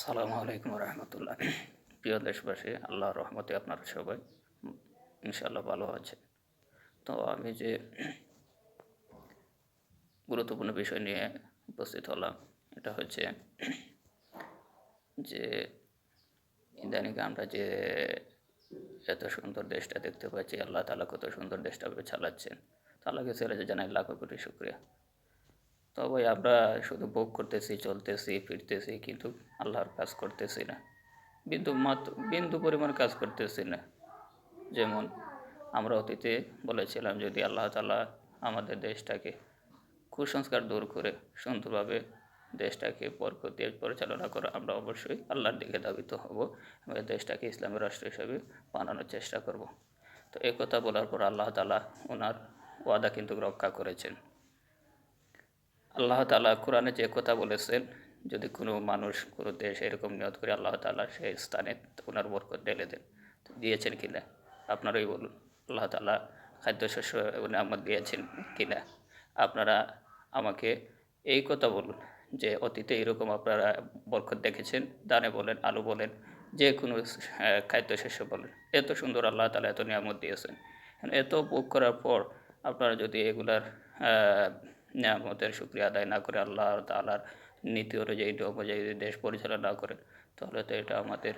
আসসালামু আলাইকুম রহমতুল্লাহ। প্রিয় দেশবাসী, আল্লাহর রহমতে আপনারা সবাই ইনশাআল্লাহ ভালো আছে। তো আমি যে গুরুত্বপূর্ণ বিষয় নিয়ে উপস্থিত হলাম, এটা হচ্ছে যে ইদানিং আমরা যে এত সুন্দর দেশটা দেখতে পাচ্ছি, আল্লাহ তাআলা কত সুন্দর দেশটাকে চালাচ্ছেন। তো আল্লাহকে ছেড়ে জানাই লাখো কোটি শুকরিয়া। তবে আমরা শুধু ভোগ করতেছি, চলতেছি, ফিরতেছি, কিন্তু আল্লাহর কাজ করতেছি না। বিন্দু পরিমাণ কাজ করতেছি না। যেমন আমরা অতীতে বলেছিলাম, যদি আল্লাহ তাআলা আমাদের দেশটাকে কুসংস্কার দূর করে সুন্দরভাবে দেশটাকে বরকত দিয়ে পরিচালনা করে, আমরা অবশ্যই আল্লাহর দিকে ধাবিত হব এবং এই দেশটাকে ইসলামের রাষ্ট্র হিসাবে বানানোর চেষ্টা করব। তো এই কথা বলার পর আল্লাহ তাআলা ওনার ওয়াদা কিন্তু রক্ষা করেছেন। আল্লাহ তাআলা কোরআনে যে কথা বলেছেন, যদি কোনো মানুষ কোনো দেশ এরকম নিয়ত করে, আল্লাহ তাআলা সেই স্থানে ওনার বরকত ঢেলে দেন। তো দিয়েছেন কিনা আপনারাই বলুন। আল্লাহ তাআলা খাদ্যশস্য নিয়ামত দিয়েছেন কিনা আপনারা আমাকে এই কথা বলুন, যে অতীতে এরকম আপনারা বরকত দেখেছেন? দানে বলেন, আলু বলেন, যে কোনো খাদ্যশস্য বলেন, এত সুন্দর আল্লাহ তাআলা এত নিয়ামত দিয়েছেন। এত ভোগ করার পর আপনারা যদি এগুলার নিয়ামতের শুকরিয়া আদায় না করে, আল্লাহ তাআলার নীতি অনুযায়ী যদি দেশ পরিচালনা না করেন, তাহলে তো এটা আমাদের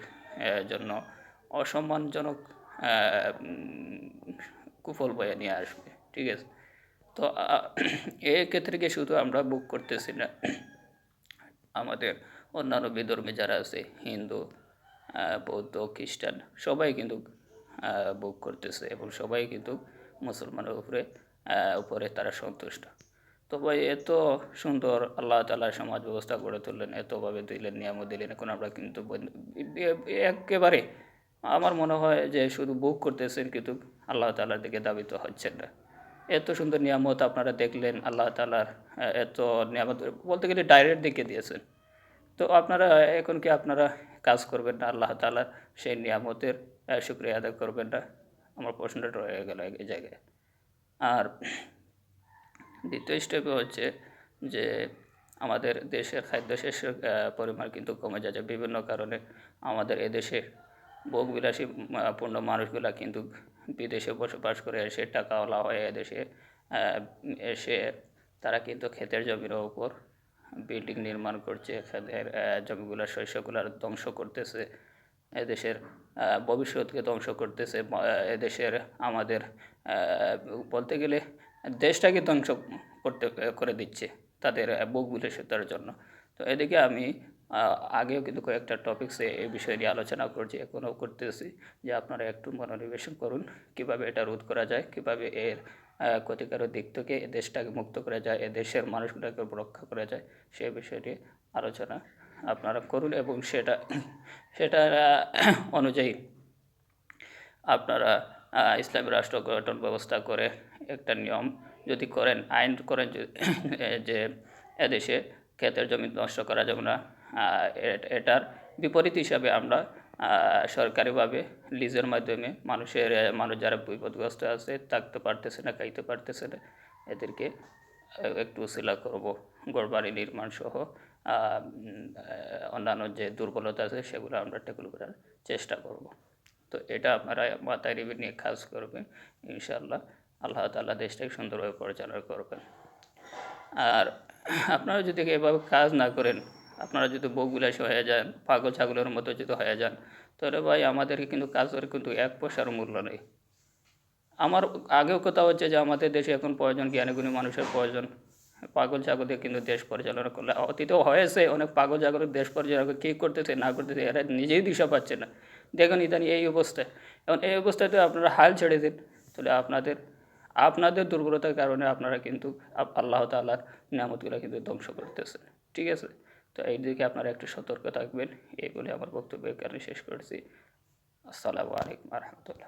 জন্য অসম্মানজনক কুফল বয়ে নিয়ে আসবে। ঠিক আছে? তো এক্ষেত্রে গিয়ে শুধু আমরা ভোগ করতেছি না, আমাদের অন্যান্য বিধর্মী যারা আছে, হিন্দু, বৌদ্ধ, খ্রিস্টান, সবাই কিন্তু ভোগ করতেছে এবং সবাই কিন্তু মুসলমানের উপরে তারা সন্তুষ্ট। তো ভাই, এত সুন্দর আল্লাহ তাআলা সমাজ ব্যবস্থা গড়ে তুললেন, এতভাবে দিলেন, নিয়ামত দিলেন, এখন আমরা কিন্তু একেবারে আমার মনে হয় যে শুধু ভোগ করতেছেন, কিন্তু আল্লাহ তাআলার দিকে ধাবিত হচ্ছেন না। এত সুন্দর নিয়ামত আপনারা দেখলেন, আল্লাহ তাআলার এত নিয়ামত বলতে গেলে ডাইরেক্ট দিকে দিয়েছেন। তো আপনারা এখন কি আপনারা কাজ করবেন না আল্লাহ তাআলার সেই নিয়ামতের শুকরিয়া আদায় করবেন না? আমার প্রশ্নটা রয়ে গেল এই জায়গায়। আর দ্বিতীয় স্টেপে হচ্ছে যে আমাদের দেশের খাদ্যশস্যের পরিমাণ কিন্তু কমে যাচ্ছে বিভিন্ন কারণে। আমাদের এদেশে ভোগবিলাসী পূর্ণ মানুষগুলা কিন্তু বিদেশে বসবাস করে এসে টাকাওয়ালা হয়ে এদেশে এসে তারা কিন্তু ক্ষেতের জমির ওপর বিল্ডিং নির্মাণ করছে, ক্ষেতের জমিগুলো শস্যগুলার ধ্বংস করতেছে, এদেশের ভবিষ্যৎকে ধ্বংস করতেছে, এদেশের আমাদের বলতে গেলে দেশটাকে ধ্বংস করে দিচ্ছে তাদের ভোগবিলাসিতার জন্য। তো এদিকে আমি আগেও কিন্তু কয়েকটা টপিকসে এই বিষয় নিয়ে আলোচনা করছি, এখনও করতেছি, যে আপনারা একটু মনোনিবেশন করুন কীভাবে এটা রোধ করা যায়, কীভাবে এর ক্ষতিকারক দিক থেকে এ দেশটাকে মুক্ত করা যায়, এ দেশের মানুষগুলোকে রক্ষা করা যায়, সেই বিষয়টি আলোচনা আপনারা করুন এবং সেটা অনুযায়ী আপনারা ইসলামী রাষ্ট্র গঠন ব্যবস্থা করে একটা নিয়ম যদি করেন, আইন করেন যে এদেশে ক্ষেতের জমি নষ্ট করা যাবে না, এটার বিপরীত হিসাবে আমরা সরকারিভাবে লিজের মাধ্যমে মানুষ যারা বিপদগ্রস্ত আছে, থাকতে পারতেছে না, খাইতে পারতেছে না, এদেরকে একটু উছিলা করব, ঘরবাড়ি নির্মাণ সহ অন্যান্য যে দুর্বলতা আছে সেগুলো আমরা ট্যাকল করার চেষ্টা করব। তো এটা আপনারা মাথায় নিয়ে কাজ করবেন, ইনশাআল্লাহ আল্লাহ তাআলা দেশটাকে সুন্দরভাবে পরিচালনা করবেন। আর আপনারা যদি এভাবে কাজ না করেন, আপনারা যদি ভোগবিলাসী হয়ে যান, পাগল ছাগলের মতো যদি হয়ে যান, তাহলে ভাই আমাদেরকে কিন্তু কাজ করে কিন্তু এক পয়সার মূল্য নেই। আমার আগেও কথা হচ্ছে যে আমাদের দেশে এখন প্রয়োজন জ্ঞানীগুণী মানুষের প্রয়োজন। পাগল ছাগলদের কিন্তু দেশ পরিচালনা করলে, অতীতেও হয়েছে অনেক পাগল ছাগলের দেশ পরিচালনা কী করতেছে না করতেছে এরা নিজেই দিশা পাচ্ছে না। দেখুন ইদানি এই অবস্থায়, এখন এই অবস্থাতে আপনারা হাল ছেড়ে দিন, তাহলে আপনাদের দুর্বলতার কারণে আপনারা কিন্তু আল্লাহ তাআলার নিয়ামতগুলো কিন্তু ধ্বংস করতেছেন। ঠিক আছে? তো এই দিকে আপনারা একটু সতর্ক থাকবেন। এই বলে আমার বক্তব্য এখানে শেষ করছি। আসসালামু আলাইকুম ওয়া রাহমাতুল্লাহ।